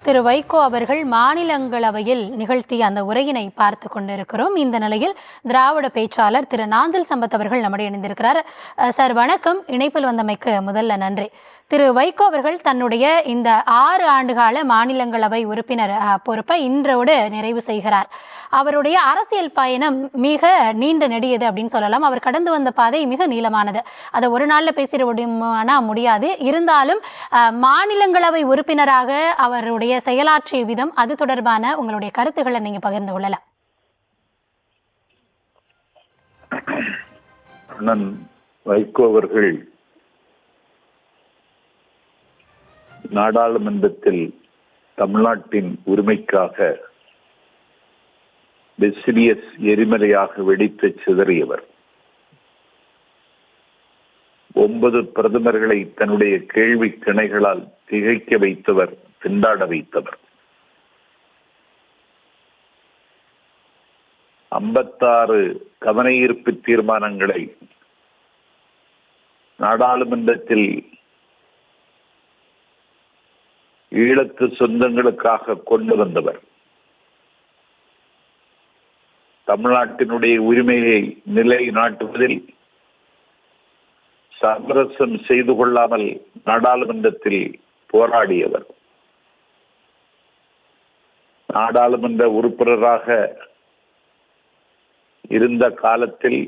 திரு வைகோ அவர்கள் மாநிலங்களவையில் நிகழ்த்திய அந்த உரையினை பார்த்து கொண்டிருக்கிறோம். இந்த நிலையில் திராவிட பேச்சாளர் திரு நாஞ்சில் சம்பத் அவர்கள் நம்முடைய இணைந்திருக்கிறார். சார் வணக்கம், இணைப்பில் வந்தமைக்கு முதல்ல நன்றி. திரு வைகோ அவர்கள் தன்னுடைய இந்த 6 ஆண்டுகால மாநிலங்களவை உறுப்பினர் பொறுப்பை இன்றோடு நிறைவு செய்கிறார். அவருடைய அரசியல் பயணம் மிக நீண்ட நெடியது அப்படின்னு சொல்லலாம். அவர் கடந்து வந்த பாதை மிக நீளமானது. அதை ஒரு நாள்ல பேசிட முடியாது. இருந்தாலும் மாநிலங்களவை உறுப்பினராக அவருடைய செயலாற்றிய விதம், அது தொடர்பான உங்களுடைய கருத்துக்களை நீங்க பகிர்ந்து கொள்ளலாம். அண்ணன் வைகோ அவர்கள் நாடாளுமன்றத்தில் தமிழ்நாட்டின் உரிமைக்காக வெசிலியஸ் எரிமலையாக வெடித்து சிதறியவர். 9 பிரதமர்களை தன்னுடைய கேள்வி கிணைகளால் திகைக்க வைத்தவர், திண்டாட வைத்தவர். 56 கவன ஈர்ப்பு தீர்மானங்களை நாடாளுமன்றத்தில் ஈழத்து சொந்தங்களுக்காக கொண்டு வந்தவர். தமிழ்நாட்டினுடைய உரிமையை நிலைநாட்டுவதில் சமரசம் செய்து கொள்ளாமல் நாடாளுமன்றத்தில் போராடியவர். நாடாளுமன்ற உறுப்பினராக இருந்த காலத்தில்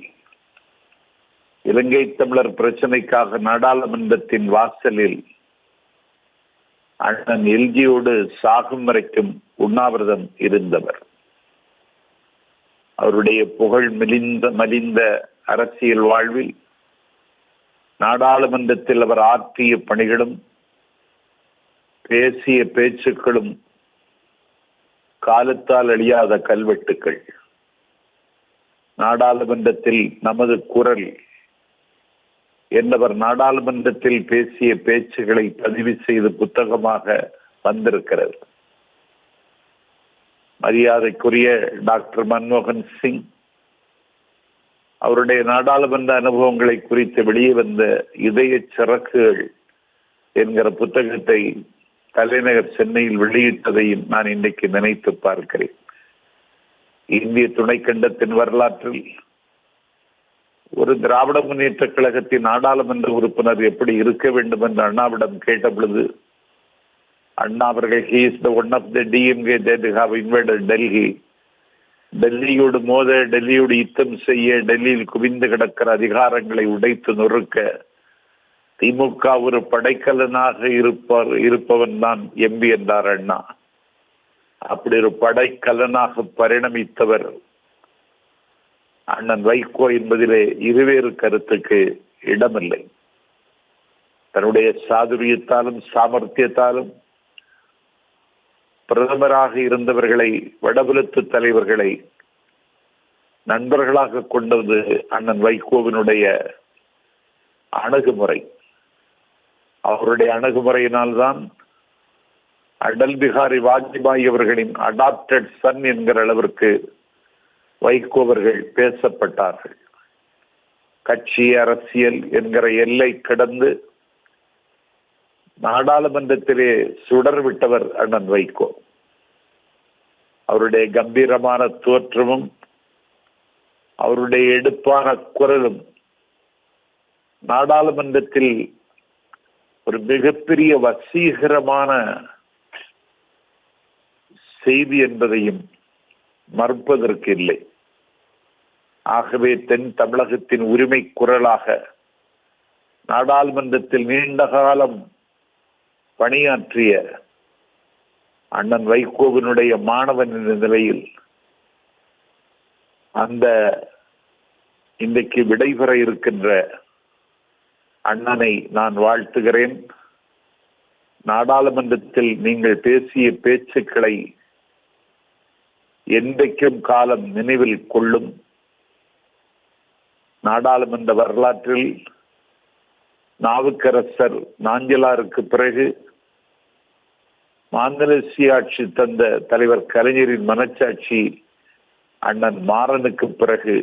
இலங்கை தமிழர் பிரச்சனைக்காக நாடாளுமன்றத்தின் வாசலில் அண்ணன் எல்ஜியோடு சாகும் வரைக்கும் உண்ணாவிரதம் இருந்தவர். அவருடைய புகழ் மலிந்த அரசியல் வாழ்வில் நாடாளுமன்றத்தில் அவர் ஆற்றிய பணிகளும் பேசிய பேச்சுக்களும் காலத்தால் அழியாத கல்வெட்டுக்கள். நாடாளுமன்றத்தில் நமது குரல் என்பவர் நாடாளுமன்றத்தில் பேசிய பேச்சுகளை பதிவு செய்து புத்தகமாக வந்திருக்கிறது. மரியாதைக்குரிய டாக்டர் மன்மோகன் சிங் அவருடைய நாடாளுமன்ற அனுபவங்களை குறித்து வெளியே வந்த இதய சிறக்குகள் என்கிற புத்தகத்தை தலைநகர் சென்னையில் வெளியிட்டதையும் நான் இன்றைக்கு நினைத்து பார்க்கிறேன். இந்திய துணைக்கண்டத்தின் வரலாற்றில் ஒரு திராவிட முன்னேற்ற கழகத்தின் நாடாளுமன்ற உறுப்பினர் எப்படி இருக்க வேண்டும் என்று அண்ணாவிடம் கேட்ட பொழுது, அண்ணா அவர்கள் he is the one of the DMK that have invaded Delhi. டெல்லியோடு மோத, டெல்லியோடு யுத்தம் செய்ய, டெல்லியில் குவிந்து கிடக்கிற அதிகாரங்களை உடைத்து நொறுக்க திமுக ஒரு படைக்கலனாக இருப்பவன் தான் எம்பி என்றார் அண்ணா. அப்படி ஒரு படைக்கலனாக பரிணமித்தவர் அண்ணன் வைகோ என்பதிலே இருவேறு கருத்துக்கு இடமில்லை. தன்னுடைய சாதுரியத்தாலும் சாமர்த்தியத்தாலும் பிரதமராக இருந்தவர்களை, வடபுலத்து தலைவர்களை நண்பர்களாக கொண்டது அண்ணன் வைகோவினுடைய அணுகுமுறை. அவருடைய அணுகுமுறையினால்தான் அடல் பிகாரி வாஜ்பாய் அவர்களின் அடாப்டட் சன் என்கிற அளவிற்கு வைகோ அவர்கள் பேசப்பட்டார்கள். கட்சி அரசியல் என்கிற எல்லை கடந்து நாடாளுமன்றத்திலே சுடர் விட்டவர் அண்ணன் வைகோ. அவருடைய கம்பீரமான தோற்றமும் அவருடைய எடுப்பான குரலும் நாடாளுமன்றத்தில் ஒரு மிகப்பெரிய வசீகரமான செய்தி என்பதையும் மறுப்பதற்கு இல்லை. ஆகவே தென் தமிழகத்தின் உரிமை குரலாக நாடாளுமன்றத்தில் நீண்ட காலம் பணியாற்றிய அண்ணன் வைகோவினுடைய மாணவன் என்ற நிலையில் அந்த இன்றைக்கு விடைபெற இருக்கின்ற அண்ணனை நான் வாழ்த்துகிறேன். நாடாளுமன்றத்தில் நீங்கள் பேசிய பேச்சுக்களை என்றைக்கும் காலம் நினைவில் கொள்ளும். நாடாளுமன்ற வரலாற்றில் நாவுக்கரசர் நாஞ்சிலாருக்கு பிறகு மாநில சுயாட்சி தந்த தலைவர் கலைஞரின் மனச்சாட்சி அண்ணன் மாறனுக்கு பிறகு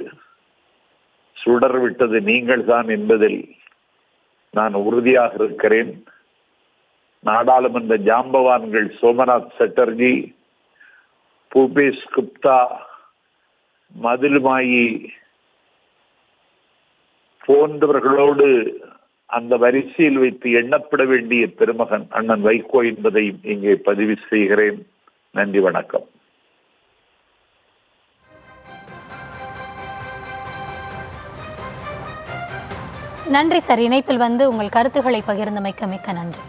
சுடர் விட்டது நீங்கள் தான் என்பதில் நான் உறுதியாக இருக்கிறேன். நாடாளுமன்ற ஜாம்பவான்கள் சோமநாத் சட்டர்ஜி, பூபேஷ் குப்தா, மதிலுமாயி போன்றவர்களோடு அந்த வரிசையில் வைத்து எண்ணப்பட வேண்டிய பெருமகன் அண்ணன் வைகோ என்பதையும் இங்கே பதிவு செய்கிறேன். நன்றி, வணக்கம். நன்றி சார். இணைப்பில் வந்து உங்கள் கருத்துக்களை பகிர்ந்தமைக்க மிக்க நன்றி.